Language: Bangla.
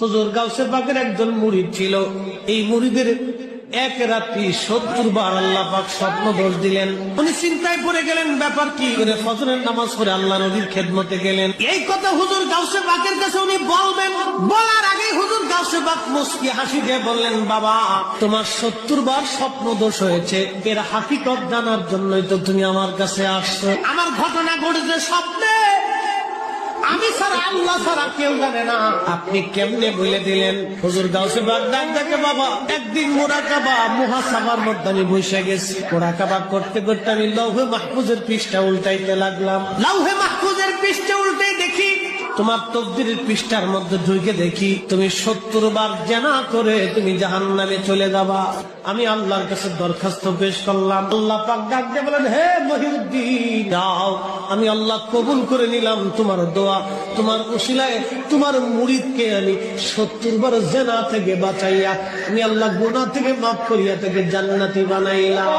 হুজুর গাউসে পাকের একজন মুরিদ ছিল। এই মুরিদের এক রাত্রি 70 বার আল্লাহ পাক স্বপ্ন দোষ দিলেন। উনি চিন্তায় পড়ে গেলেন, ব্যাপার কি করে ফজরের নামাজ পড়ে আল্লাহ নবীর খেদমতে গেলেন। এই কথা হুজুর গাউসে পাকের কাছে উনি বলবেন, বলার আগে হুজুর গাউসে পাক মুস্কি হাসি দিয়ে বললেন, বাবা তোমার 70 বার স্বপ্ন দোষ হয়েছে, এর হাকিকত জানার জন্যই তো তুমি আমার কাছে আসছো। আমার ঘটনা ঘটেছে স্বপ্নে, আমি ছাড়া আল্লাহ ছাড়া কেউ জানে না, আপনি কেমনে বলে দিলেন? হুজুর গাউসে পাক ডাক দেখে, বাবা একদিন মুরাকাবা মুহাসাবার মধ্যে আমি বসে গেছি। মুরাকাবা করতে করতে আমি লৌহে মাহফুজের পৃষ্ঠা উল্টাইতে লাগলাম। লৌহে মাহফুজের পৃষ্ঠা উল্টাই দেখি তোমার তকদীরের পৃষ্ঠার মধ্যে ঢুকে দেখি তুমি 70 বার জিনা করে তুমি জাহান্নামে চলে যাবা। আমি আল্লাহর কাছে দরখাস্ত পেশ করলাম। আল্লাহ পাক ডাক দিয়ে বলেন, হে মহিউদ্দিন দাও, আমি আল্লাহ কবুল করে নিলাম তোমার দোয়া। তোমার উসিলায় তোমার মুরিদকে আমি 70 বার জিনা থেকে বাঁচাইয়া আমি আল্লাহ গুনাহ থেকে মাফ করিয়া তাকে জান্নাতি বানাইলাম।